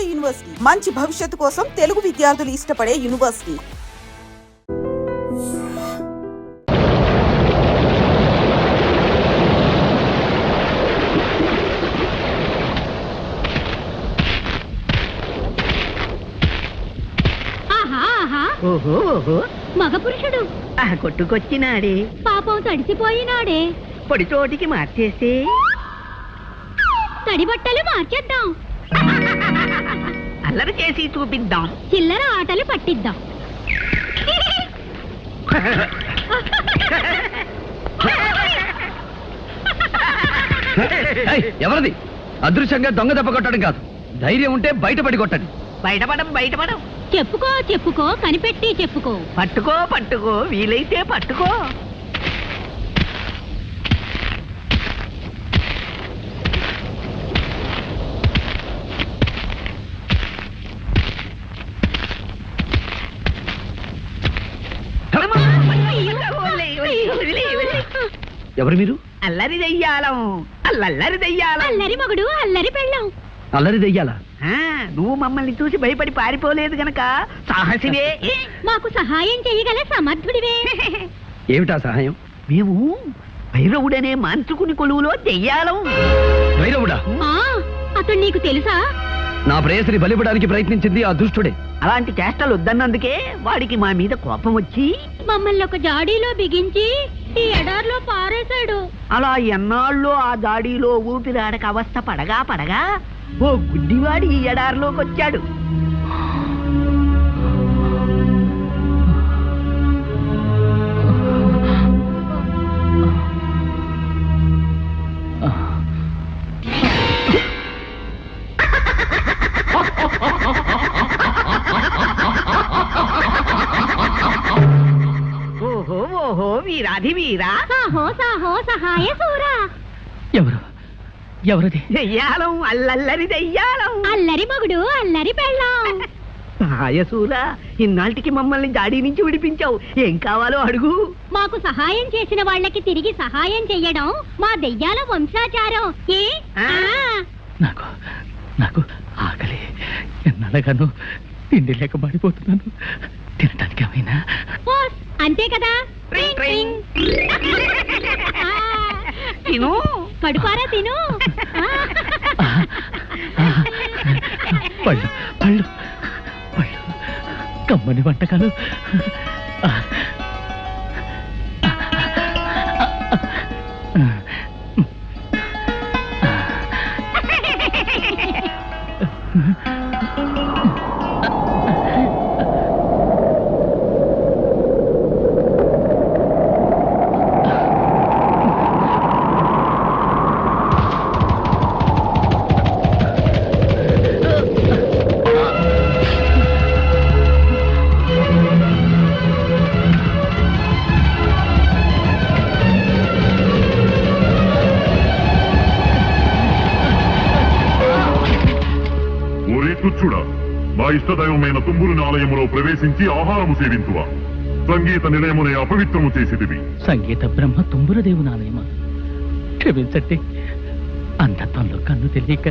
Tamil Nadu university మంచి భవిష్యత్తు కోసం తెలుగు విద్యార్థులు ఇష్టపడే యూనివర్సిటీ. ఓహో ఓహో మగ పురుషుడు కొట్టుకొచ్చినాడే, పాపం తడిసిపోయినాడే. పొడి చోటికి మార్చేస్తే తడి బట్టలు మార్చేద్దాం, అల్లరి చేసి చూపిద్దాం, చిల్లర ఆటలు పట్టిద్దాం. ఎవరిది? అదృశ్యంగా దొంగ దెబ్బ కొట్టడం కాదు, ధైర్యం ఉంటే బయటపడి కొట్టండి. బయటపడం చెప్పుకో చెప్పుకో, కనిపెట్టి చెప్పుకో. పట్టుకో వీలైతే పట్టుకో. ఎవరు మీరు? అల్లరి దెయ్యాలం, అల్లరి దెయ్యాలం. అల్లరి మగుడు, అల్లరి పెళ్ళం. అల్లరి దెయ్యాలా? నువ్వు మమ్మల్ని చూసి భయపడి పారిపోలేదు గనక సాహసివే. మాకు సహాయం చేయగల సమర్థుడివే. ఏమిటా సహాయం? మేము భైరవుడనే మాంత్రికుని కొలువులో దెయ్యాలం. భైరవుడా? అతడు నీకు తెలుసా? నా ప్రేయసిని బలిపడానికి ప్రయత్నించింది ఆ దుష్టుడే. అలాంటి చేష్టలు వద్దన్నందుకే వాడికి మా మీద కోపం వచ్చి మమ్మల్ని ఒక జాడీలో బిగించి ఈ ఎడార్లో పారేశాడు. అలా ఎన్నాళ్ళు ఆ జాడీలో ఊపిరాడక అవస్థ పడగా ఓ గుడ్డివాడి ఈ ఎడారిలోకి వచ్చాడు. ఓహో వీరాధి వీరా, సాహో సాహో సహాయ సూరా. ఎవరది? దెయ్యాలం, అల్లరి దెయ్యాలం. అల్లరి మగుడు, అల్లరి పెళ్ళం. సహాయసూరా, ఇన్నాళ్ళకి మమ్మల్ని జాడీ నుంచి విడిపించావు. ఏం కావాలో అడుగు. మాకు సహాయం చేసిన వాళ్ళకి తిరిగి సహాయం చెయ్యడం మా దెయ్యాల వంశాచారం. నాకు ఆకలి, ఎన్నడగాను తిండి లేక పడిపోతున్నాను. తినటానికి ఏమైనా? అంతే కదా. తిను, కడుపారా తిను. పళ్ళు పళ్ళు పళ్ళు, కమ్మని వంటకాలు. మా ఇష్టదైవమైన తుంబురుని ఆలయములో ప్రవేశించి ఆహారము సేవించువా. సంగీత నిలయమునే అపవిత్రము చేసిదివి. సంగీత బ్రహ్మ తుంబురదేవుని ఆలయమా? క్షమించండి, అంధత్వంలో కన్ను తెలియక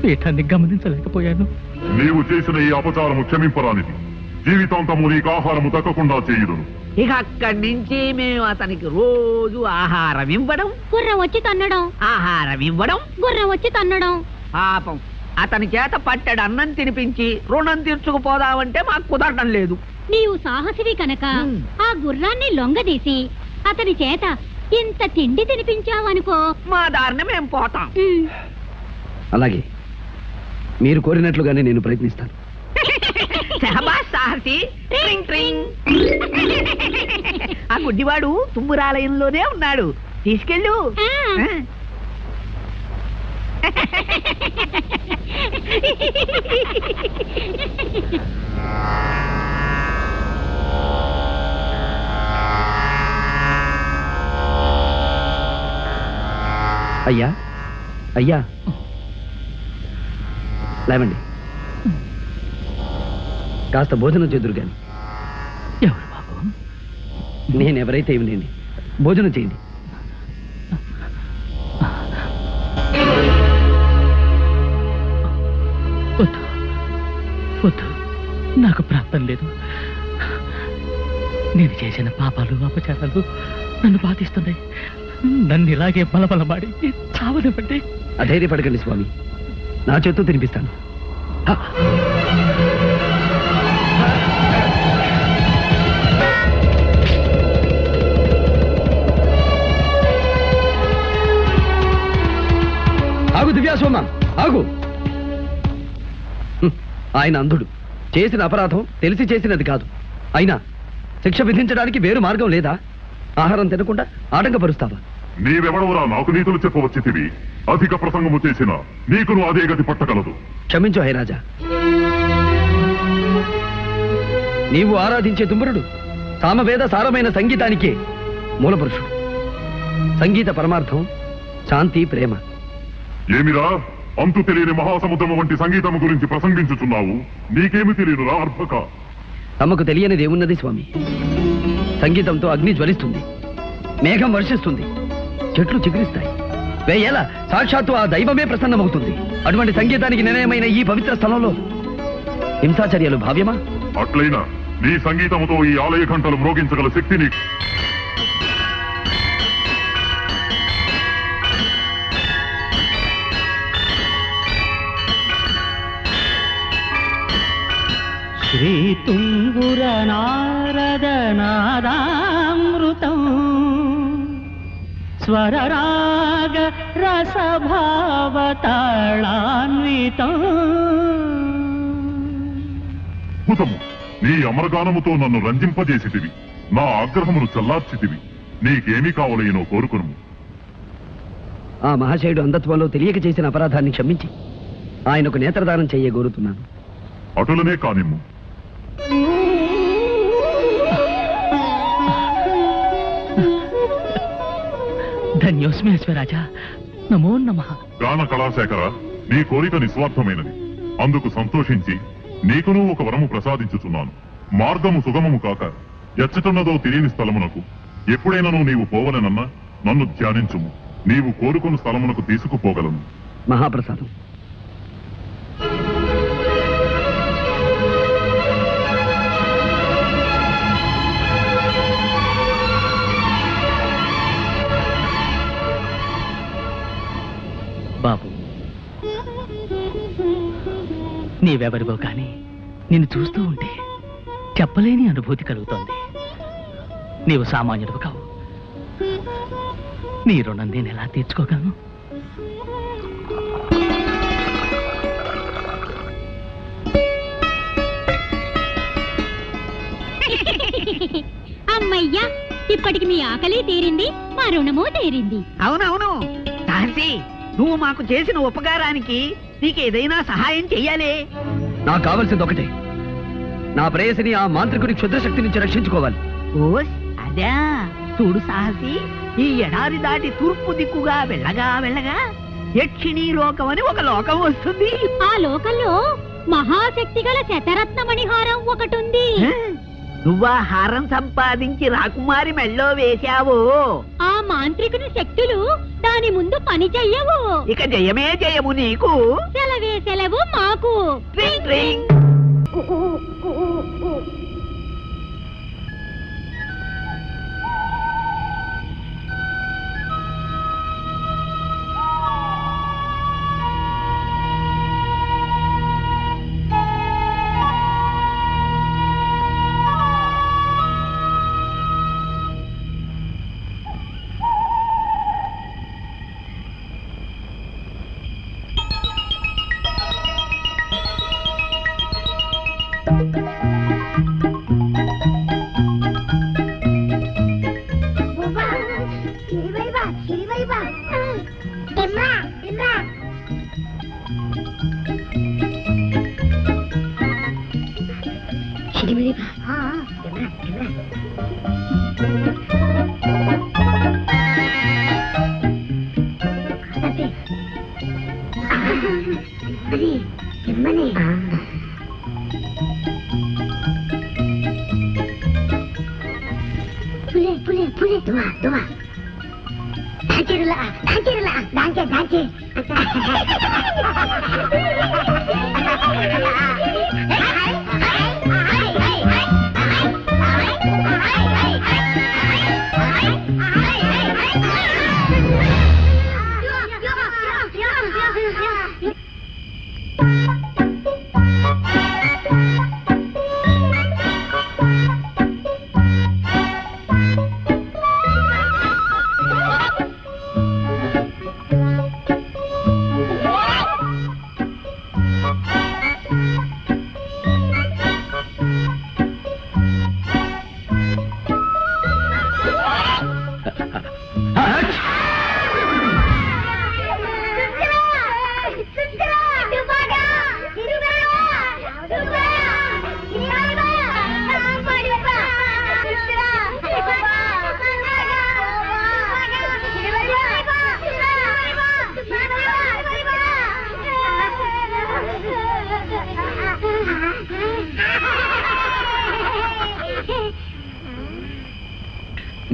పీఠాన్ని గమనించలేకపోయాను. నీవు చేసిన ఈ అపచారము క్షమింపరానిది. జీవితాంతము నీకు ఆహారము దక్కకుండా చేయుదును. ఇక అక్కడి నుంచి మేము అతనికి రోజు ఆహారం ఇవ్వడం, గుర్రం వచ్చి తన్నడం, ఆహారం ఇవ్వడం, గుర్రం వచ్చి తన్నడం. పాపం అతని చేత పట్టెడు అన్నం తినిపించి రుణం తీర్చుకుపోదామంటే మాకు కుదరడం లేదు. నీవు సాహసివి కనుక ఆ గుర్రాన్ని లొంగదీసి అతని చేత ఇంత తిండి తినిపించావనుకో, మా దారిని మేము పోతాం. అలాగే, మీరు కోరినట్లుగానే నేను ప్రయత్నిస్తాను. శహబాజ్ సాహసి. ఆ గుడ్డివాడు తుంబురాలయంలోనే ఉన్నాడు, తీసుకెళ్ళు. అయ్యా అయ్యా, లేవండి, కాస్త భోజనం చేదురు గాని. ఎవరు బాబు? నేనెవరైతే ఏమిటండి, భోజనం చేయండి. వద్దు వద్దు, నాకు ప్రాప్తం లేదు. నేను చేసిన పాపాలు అపచారాలు నన్ను బాధిస్తున్నాయి. నన్ను ఇలాగే బలబలమాడి చావనివ్వండి. అధైర్యపడకండి స్వామి, నా చేత్తో తినిపిస్తాను. ఆగు దివ్యాసోమ, ఆగు. ఆయన అంధుడు, చేసిన అపరాధం తెలిసి చేసినది కాదు. అయినా శిక్ష విధించడానికి వేరు మార్గం లేదా? ఆహారం తినకుండా ఆటంకపరుస్తావా? నీవెవడవురా నాకు నీతులు చెప్పవచ్చితివి? అధిక ప్రసంగము చేసిన నీకును అదే గతి పట్టగలదు. క్షమించు హైరాజా. నీవు ఆరాధించే తుమ్మురుడు సామవేద సారమైన సంగీతానికే మూలపురుషుడు. సంగీత పరమార్థం శాంతి, ప్రేమ. ఏమిరా అంతు తెలియని మహాసముద్రము వంటి సంగీతము గురించి ప్రసంగించుచున్నావు? నీకేమి తెలియనురా అర్భక? తమకు తెలియనిది ఏమున్నది స్వామి? సంగీతంతో అగ్ని జ్వలిస్తుంది, మేఘం వర్షిస్తుంది, చెట్లు చిగురిస్తాయి, వేయేలా సాక్షాత్తు ఆ దైవమే ప్రసన్నమవుతుంది. అటువంటి సంగీతానికి నిలయమైన ఈ పవిత్ర స్థలంలో హింసాచర్యలు భావ్యమా? అట్లయినా నీ సంగీతముతో ఈ ఆలయ ఘంటలు మ్రోగించగల శక్తిని శ్రీ తుంగుర నారద నాదామృతం స్వరరాగ రసభావతాళాన్వితం. అద్భుతము! నీ అమరగానముతో నన్ను రంజింపజేసితివి, నా ఆగ్రహమును చల్లార్చితివి. నీకేమి కావలేనో కోరుకును. ఆ మహాశయుడు అంధత్వంలో తెలియక చేసిన అపరాధాన్ని క్షమించి ఆయనకు నేత్రదానం చేయగోరుతున్నాను. అటులనే కానిమ్ము. ధన్యోస్మి అశ్వరాజా, నమో నమః. గాన కళాశేఖర, నీ కోరిక నిస్వార్థమైనది. అందుకు సంతోషించి నీకును ఒక వరము ప్రసాదించుచున్నాను. మార్గము సుగమము కాక ఎచ్చటున్నదో తెలియని స్థలమునకు ఎప్పుడైనాను నీవు పోవలనన్నా నన్ను ధ్యానించుము. నీవు కోరుకున్న స్థలమునకు తీసుకుపోగలను. మహాప్రసాదం. బాబు, నీవెవరివో కానీ నిన్ను చూస్తూ ఉంటే చెప్పలేని అనుభూతి కలుగుతోంది. నీవు సామాన్యుడు కావు. నీ రుణం నేను ఎలా తీర్చుకోగలను? అమ్మయ్యా, ఇప్పటికి మీ ఆకలి తీరింది, మా రుణము తీరింది. అవునవును సహసి, నువ్వు మాకు చేసిన ఉపకారానికి నీకేదైనా సహాయం చెయ్యాలి. నాకు కావలసింది ఒకటే, నా ప్రేయసిని ఆ మాంత్రికుడి క్షుద్రశక్తి నుంచి రక్షించుకోవాలి. ఓస్ అదా. చూడు సాహసి, ఈ ఎడారి దాటి తూర్పు దిక్కుగా వెళ్ళగా వెళ్ళగా యక్షిణీ లోకం అని ఒక లోకం వస్తుంది. ఆ లోకంలో మహాశక్తి గల శతరత్నమణిహారం ఒకటుంది. నువ్వా హారం సంపాదించి రాకుమారి మెళ్ళో వేశావు. ఆ మాంత్రికుని శక్తులు దాని ముందు పని చెయ్యవు. ఇక జయమే జయము నీకు. సెలవే సెలవు మాకు. ట్రింగ్ ట్రింగ్. Danke.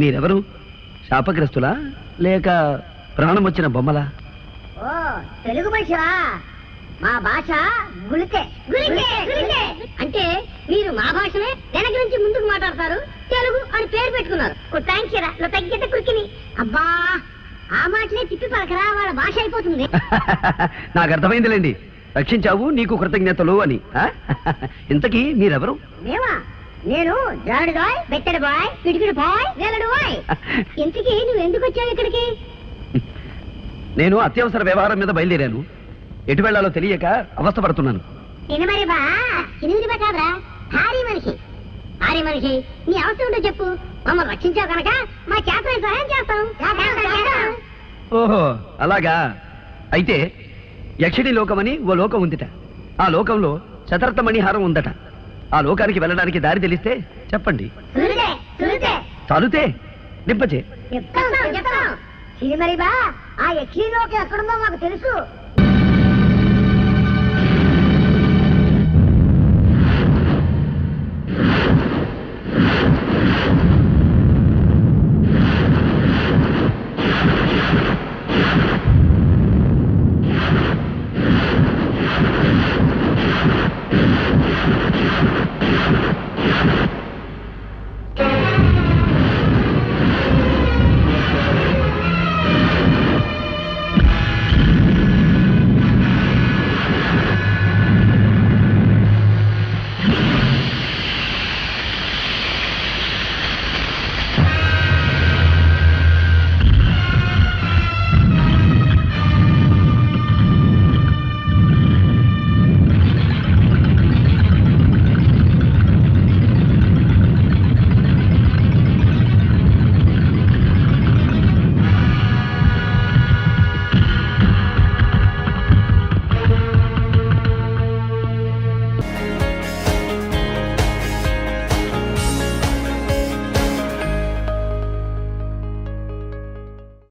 మీరెవరు? శాపగ్రస్తులా లేక ప్రాణం వచ్చిన బొమ్మలా? ఓ తెలుగు మనిషివా? మా భాష గుళితే గుళితే గుళితే అంటే మీరు మా భాషనే వెనక నుంచి ముందుకు మాట్లాడతారు, తెలుగు అని పేరు పెట్టుకున్నారు. థ్యాంక్స్ రా తగ్గితే కురికిని. అబ్బా ఆ మాటలే తిప్పి పలకరా, వాళ్ళ భాష అయిపోతుంది. నాకు అర్థమైందిలేండి, రక్షించావు నీకు కృతజ్ఞతలు అని. ఇంతకీ మీరెవరు? మేమా? నేను జారుడు బాయ్, బెత్తడి బాయ్, పిడికిడి బాయ్, వేలడు బాయ్. ఇంతకీ నువ్వు ఎందుకు వచ్చావు ఇక్కడికి? నేను అత్యవసర వ్యవహారం మీద బయలుదేరాను. ఎటు వెళ్లాలో తెలియక అవస్థపడుతున్నాను. మరి బా చినిమిది కాదురా, భారీ మనిషి. భారీ మనిషి నీ అవసరం ఉంటో చెప్పు, మమ్మల్ని రక్షించావు కనుక మా చేతనే సహాయం చేస్తాం. ఓహో అలాగా. అయితే యక్షిణి లోకమని ఓ లోకం ఉందిట. ఆ లోకంలో శతరత్న మణిహారం ఉందట. ఆ లోకానికి వెళ్ళడానికి దారి తెలిస్తే చెప్పండి. సురుదే సురుదే చాలుతే నింపచే. చెప్తాం చెప్తాం. చినిమరి బా ఆ యక్షి లోకం ఎక్కడుందో మాకు తెలుసు.